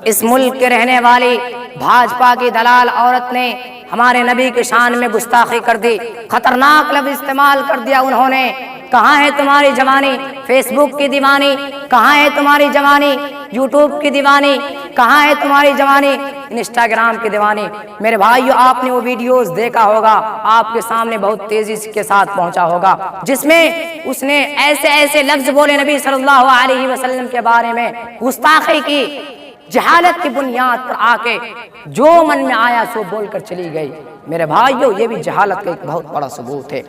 اس ملک کے رہنے والی بھاجپا کی دلال عورت نے ہمارے نبی کی شان میں گستاخی کر دی، خطرناک لفظ استعمال کر دیا انہوں نے۔ کہاں ہے تمہاری جوانی فیس بک کی دیوانی، کہاں ہے تمہاری جوانی یوٹیوب کی دیوانی، کہاں ہے تمہاری جوانی انسٹاگرام کی دیوانی۔ میرے بھائیو، آپ نے وہ ویڈیوز دیکھا ہوگا، آپ کے سامنے بہت تیزی کے ساتھ پہنچا ہوگا، جس میں اس نے ایسے ایسے لفظ بولے نبی صلی اللہ علیہ وسلم کے بارے میں، گستاخی کی، جہالت کی بنیاد پر آ کے جو من میں آیا سو بول کر چلی گئی۔ میرے بھائیو، یہ بھی جہالت کا ایک بہت بڑا ثبوت ہے۔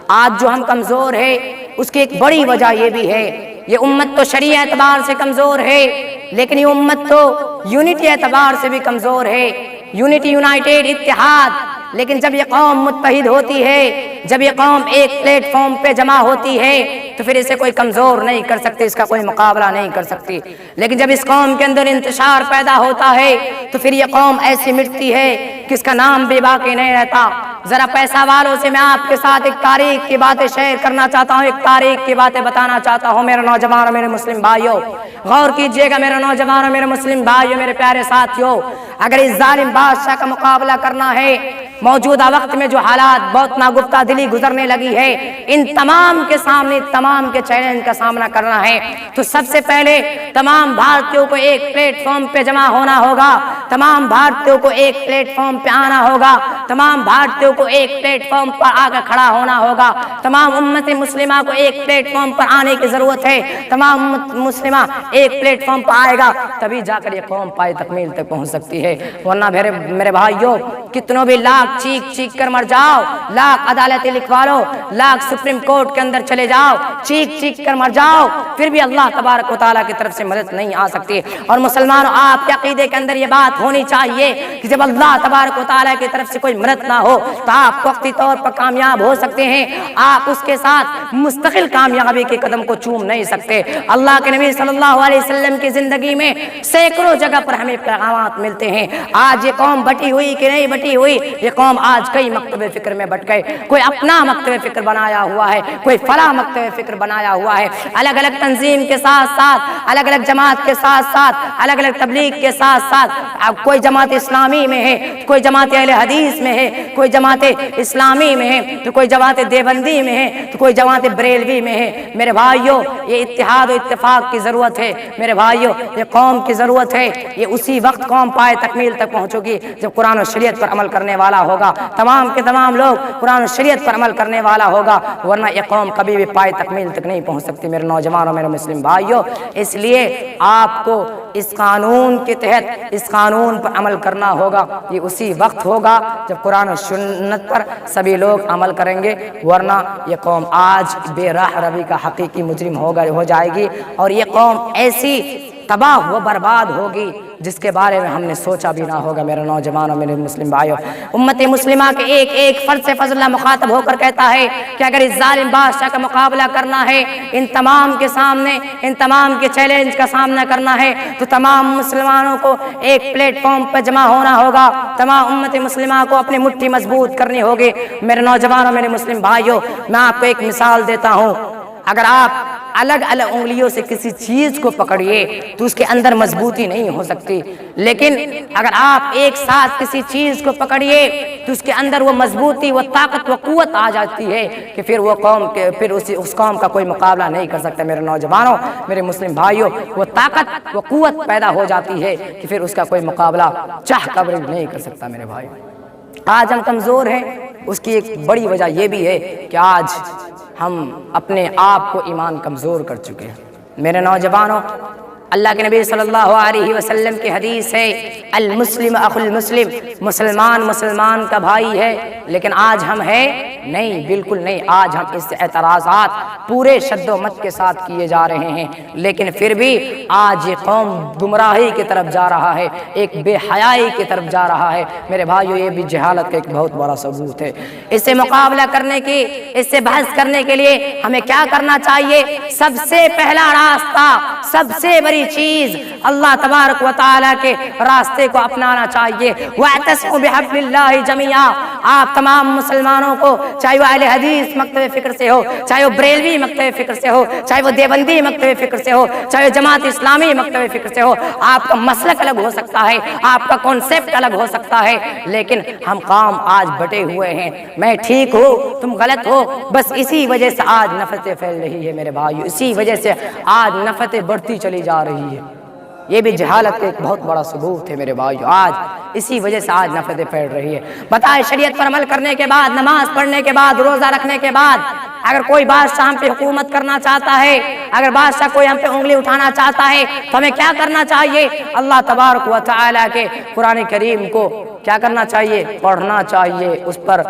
آج جو ہم کمزور ہے اس کی ایک بڑی وجہ یہ بھی ہے، یہ امت تو شرعی اعتبار سے کمزور ہے، لیکن یہ امت تو یونٹی اعتبار سے بھی کمزور ہے، یونٹی یونائٹیڈ اتحاد۔ لیکن جب یہ قوم متحد ہوتی ہے، جب یہ قوم ایک پلیٹ فارم پہ جمع ہوتی ہے تو پھر اسے کوئی کمزور نہیں کر سکتی، اس کا کوئی مقابلہ نہیں کر سکتی۔ لیکن جب اس قوم کے اندر انتشار پیدا ہوتا ہے تو پھر یہ قوم ایسی مٹتی ہے کہ اس کا نام بھی باقی نہیں رہتا۔ ذرا پیسہ والوں سے میں آپ کے ساتھ ایک تاریخ کی باتیں شیئر کرنا چاہتا ہوں، ایک تاریخ کی باتیں بتانا چاہتا ہوں۔ میرے نوجوانوں، میرے مسلم بھائیوں، غور کیجئے گا میرے نوجوانوں، میرے مسلم بھائیوں، میرے پیارے ساتھیوں، اگر اس ظالم بادشاہ کا مقابلہ کرنا ہے، موجودہ وقت میں جو حالات بہت ناگفتہ دلی گزرنے لگی ہے، ان تمام کے سامنے، تمام کے چیلنج کا سامنا کرنا ہے، تو سب سے پہلے تمام بھارتیوں کو ایک پلیٹ فارم پہ جمع ہونا ہوگا، تمام بھارتیوں کو ایک پلیٹ فارم پہ آنا ہوگا، تمام بھارتیوں کو ایک پلیٹ فارم پر آ کر کھڑا ہونا ہوگا، تمام امت مسلمہ کو ایک پلیٹ فارم پر آنے کی ضرورت ہے۔ تمام امت مسلمہ ایک پلیٹ فارم پر آئے گا تبھی جا کر یہ قوم پائے تکمیل تک پہنچ سکتی ہے، ورنہ میرے بھائیوں، کتنوں بھی لاکھ چیخ چیخ کر مر جاؤ، لاکھ عدالتیں لکھوا لو، لاکھ سپریم کورٹ کے اندر چلے جاؤ، چیخ چیخ کر مر جاؤ، پھر بھی اللہ تبارک و تعالیٰ کی طرف سے مدد نہیں آ سکتی۔ اور مسلمانوں، آپ کے عقیدے کے اندر یہ بات ہونی چاہیے کہ جب اللہ تبارک و تعالیٰ کی طرف سے کوئی مدد نہ ہو تو آپ وقتی طور پر کامیاب ہو سکتے ہیں، آپ اس کے ساتھ مستقل کامیابی کے قدم کو چوم نہیں سکتے۔ اللہ کے نبی صلی اللہ علیہ وسلم کی زندگی میں سینکڑوں جگہ پر ہمیں پیغامات ملتے ہیں۔ آج یہ قوم بٹی ہوئی کہ نہیں بٹی ہوئی، یہ قوم آج کئی مکتب فکر میں بٹ گئے، کوئی اپنا مکتب فکر بنایا ہوا ہے، کوئی فلاں مکتب فکر بنایا ہوا ہے، الگ الگ تنظیم کے ساتھ ساتھ، الگ الگ جماعت کے ساتھ ساتھ، الگ الگ تبلیغ کے ساتھ ساتھ، اب کوئی جماعت اسلامی میں ہے، کوئی جماعت اہل حدیث میں ہے، کوئی جماعت اسلامی میں ہے، تو کوئی جماعت دیوبندی میں ہے، تو کوئی جماعت بریلوی میں ہے۔ میرے بھائیوں، یہ اتحاد و اتفاق کی ضرورت ہے، میرے بھائیوں، یہ قوم کی ضرورت ہے۔ یہ اسی وقت قوم پائے تکمیل تک پہنچے گی جب قرآن و شریعت پر عمل کرنے والا ہوگا، تمام کے تمام لوگ قرآن و شریعت پر عمل کرنے والا ہوگا، ورنہ یہ قوم کبھی بھی پائے تکمیل تک نہیں پہنچ سکتی۔ میرے نوجوانوں، میرے مسلم بھائیوں، اس لیے آپ کو اس قانون کے تحت اس قانون پر عمل کرنا ہوگا۔ یہ اسی وقت ہوگا جب قرآن و سنت پر سبھی لوگ عمل کریں گے، ورنہ یہ قوم آج بے راہ روی کا حقیقی مجرم ہو جائے گی، اور یہ قوم ایسی تباہ و برباد ہوگی جس کے بارے میں ہم نے سوچا بھی نہ ہوگا۔ میرے نوجوانوں، میرے مسلم بھائیوں، امت مسلمہ کے ایک ایک فرد سے فضل اللہ مخاطب ہو کر کہتا ہے کہ اگر اس ظالم بادشاہ کا مقابلہ کرنا ہے، ان تمام کے سامنے، ان تمام کے چیلنج کا سامنا کرنا ہے، تو تمام مسلمانوں کو ایک پلیٹ فارم پر جمع ہونا ہوگا، تمام امت مسلمہ کو اپنی مٹھی مضبوط کرنی ہوگی۔ میرے نوجوانوں، میرے مسلم بھائیوں، میں آپ کو ایک مثال دیتا ہوں۔ اگر آپ الگ الگ انگلیوں سے کسی چیز کو پکڑیے تو اس کے اندر مضبوطی نہیں ہو سکتی، لیکن اگر آپ ایک ساتھ کسی چیز کو پکڑیے تو اس کے اندر وہ مضبوطی، وہ طاقت، وہ قوت آ جاتی ہے کہ پھر وہ قوم پھر اس قوم کا کوئی مقابلہ نہیں کر سکتا۔ میرے نوجوانوں، میرے مسلم بھائیوں، وہ طاقت، وہ قوت پیدا ہو جاتی ہے کہ پھر اس کا کوئی مقابلہ چاہ کر بھی نہیں کر سکتا۔ میرے بھائی، آج ہم کمزور ہیں، اس کی ایک بڑی وجہ یہ بھی ہے کہ آج ہم اپنے آپ کو ایمان کمزور کر چکے ہیں۔ میرے نوجوانوں، اللہ کے نبی صلی اللہ علیہ وسلم کی حدیث ہے، المسلم اخو المسلم، مسلمان مسلمان کا بھائی ہے، لیکن آج ہم ہیں نہیں، بالکل نہیں۔ آج ہم اس اعتراضات پورے شد و مت کے ساتھ کیے جا رہے ہیں، لیکن پھر بھی آج یہ قوم گمراہی کی طرف جا رہا ہے، ایک بے حیائی کی طرف جا رہا ہے۔ میرے بھائیو، یہ بھی جہالت کا ایک بہت بڑا ثبوت ہے۔ اس سے مقابلہ کرنے کی، اس سے بحث کرنے کے لیے ہمیں کیا کرنا چاہیے؟ سب سے پہلا راستہ، سب سے بڑی بڑی چیز اللہ تبارک و تعالیٰ کے راستے کو اپنانا چاہیے۔ وَاعْتَصِمُوا بِحَبْلِ اللَّهِ جَمِيعًا، آپ تمام مسلمانوں کو، چاہے وہ اہل حدیث مکتب فکر سے ہو، چاہے وہ بریلوی مکتب فکر سے ہو، چاہے وہ دیوبندی مکتب فکر سے ہو، چاہے وہ جماعت اسلامی مکتب فکر سے ہو، آپ کا مسلک الگ ہو سکتا ہے، آپ کا کانسیپٹ الگ ہو سکتا ہے، لیکن ہم قوم آج بٹے ہوئے ہیں، میں ٹھیک ہوں تم غلط ہو، بس اسی وجہ سے آج نفرتیں پھیل رہی ہے میرے بھائیو، اسی وجہ سے آج نفرتیں بڑھتی چلی جا رہی ہے۔ یہ بھی جہالت کا ایک بہت بڑا ثبوت ہے میرے بھائیو، آج اسی وجہ سے آج نفرتیں پھیل رہی ہے۔ بتائے شریعت پر عمل کرنے کے بعد، نماز پڑھنے کے بعد، روزہ رکھنے کے بعد، اگر کوئی بادشاہ ہم پہ حکومت کرنا چاہتا ہے، اگر بادشاہ کوئی ہم پہ انگلی اٹھانا چاہتا ہے تو ہمیں کیا کرنا چاہیے؟ اللہ تبارک و تعالیٰ کے قرآن کریم کو کیا کرنا چاہیے؟ پڑھنا چاہیے، اس پر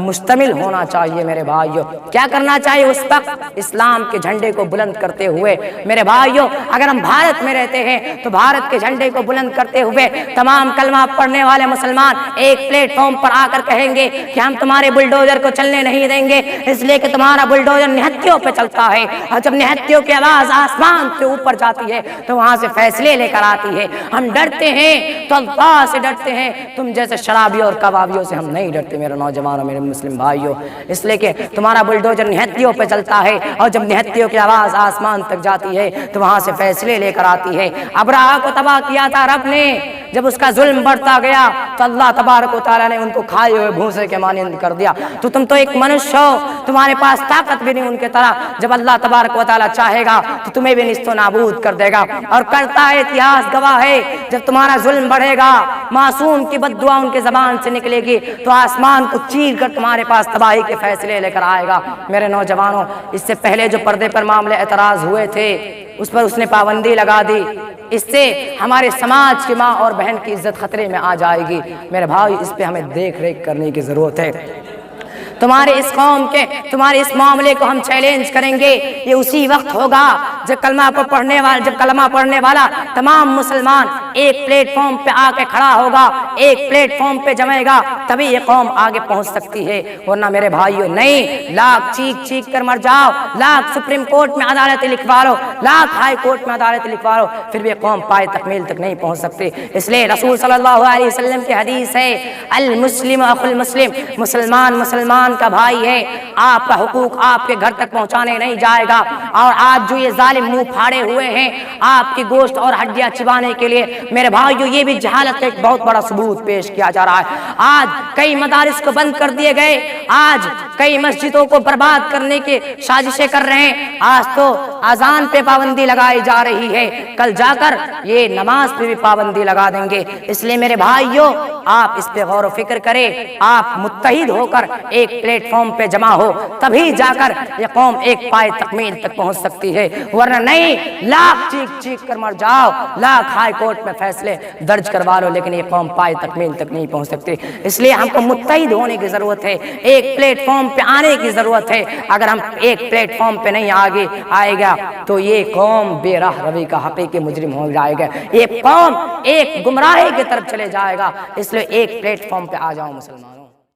مشتمل ہونا چاہیے میرے بھائیو۔ کیا کرنا چاہیے؟ اس وقت اسلام کے جھنڈے کو بلند کرتے ہوئے میرے بھائیو، اگر ہم بھارت میں رہتے ہیں تو بھارت کے جھنڈے کو بلند کرتے ہوئے تمام کلمہ پڑھنے والے مسلمان ایک پلیٹ فارم پر آ کر کہیں گے کہ ہم تمہارے بلڈوزر کو چلنے نہیں دیں گے، اس لیے کہ تمہارا بلڈوزر نہتیوں پہ چلتا ہے، اور جب نہتیوں کی آواز آسمان سے اوپر جاتی ہے تو وہاں سے فیصلے لے کر آتی ہے۔ ہم ڈرتے ہیں تو اللہ سے ڈرتے ہیں، تم جیسے شرابیوں اور کبابیوں سے ہم نہیں ڈرتے میرے نوجوانوں، میرے مسلم بھائیوں، اس لیے کہ تمہارا بلڈوزر نہتیوں پہ چلتا ہے، اور جب نہتیوں کی آواز آسمان تک جاتی ہے تو وہاں سے فیصلے لے کر آتی ہے۔ ابراہہ کو تباہ کیا تھا رب نے، جب اس کا ظلم بڑھتا گیا تو اللہ تبارک و تعالیٰ نے ان کو کھائے ہوئے بھوسے کے مانند کر دیا۔ تو تم تو ایک منشیہ ہو، تمہارے پاس طاقت بھی نہیں ان کے طرح، جب اللہ تبارک و تعالیٰ چاہے گا تو تمہیں بھی نیست و نابود کر دے گا، اور کرتا ہے، اتہاس گواہ ہے، جب تمہارا ظلم بڑھے گا، معصوم کی بد دعا ان کے زبان سے نکلے گی تو آسمان کو چیر کر تمہارے پاس تباہی کے فیصلے لے کر آئے گا۔ میرے نوجوانوں، اس سے پہلے جو پردے پر معاملے اعتراض ہوئے تھے اس پر اس نے پابندی لگا دی، اس سے ہمارے سماج کی ماں اور بہن کی عزت خطرے میں آ جائے گی۔ میرے بھائی، اس پہ ہمیں دیکھ ریکھ کرنے کی ضرورت ہے۔ تمہارے اس قوم کے، تمہارے اس معاملے کو ہم چیلنج کریں گے، یہ اسی وقت ہوگا جب کلمہ پڑھنے والا تمام مسلمان ایک پلیٹ فارم پہ آ کے کھڑا ہوگا، ایک پلیٹ فارم پہ جمے گا، تبھی یہ قوم آگے پہنچ سکتی ہے، ورنہ میرے بھائیوں نہیں، لاکھ چیخ کر مر جاؤ، لاکھ سپریم کورٹ میں عدالتیں لکھوا لو، لاکھ ہائی کورٹ میں عدالتیں لکھوا لو، پھر بھی قوم پائے تکمیل تک نہیں پہنچ سکتی۔ اس لیے رسول صلی اللہ علیہ وسلم کی حدیث ہے، المسلم اخو المسلم، مسلمان کا بھائی ہے، آپ کا حقوق آپ کے گھر تک پہنچانے نہیں جائے گا۔ اور آج جو یہ ظالم منہ پھاڑے ہوئے ہیں آپ کی گوشت اور ہڈیاں چبانے کے لیے، میرے بھائیو، یہ بھی جہالت کا ایک بہت بڑا ثبوت پیش کیا جا رہا ہے۔ آج کئی مدارس کو بند کر دیے گئے، آج کئی مسجدوں کو برباد کرنے کی سازشیں کر رہے ہیں، آج تو اذان پہ پابندی لگائی جا رہی ہے، کل جا کر یہ نماز پہ بھی پابندی لگا دیں گے۔ اس لیے میرے بھائیو، آپ اس پہ غور و فکر کریں، آپ متحد ہو کر ایک پلیٹ فارم پہ جمع ہو، تبھی جا کر یہ قوم ایک پائے تکمیل تک پہنچ سکتی ہے، ورنہ نہیں، لاکھ چیخ کر مر جاؤ، لاکھ ہائی کورٹ میں فیصلے درج کروا لو، لیکن یہ قوم پائے تکمیل تک نہیں پہنچ سکتی۔ اس لیے ہم کو متحد ہونے کی ضرورت ہے، ایک پلیٹ فارم پہ آنے کی ضرورت ہے۔ اگر ہم ایک پلیٹ فارم پہ نہیں آگے آئے گا تو یہ قوم بے راہ روی کا حقیقی مجرم ہو جائے گا، یہ قوم ایک گمراہی کی طرف چلے جائے گا۔ اس لیے ایک پلیٹ فارم پہ آ جاؤ مسلمان۔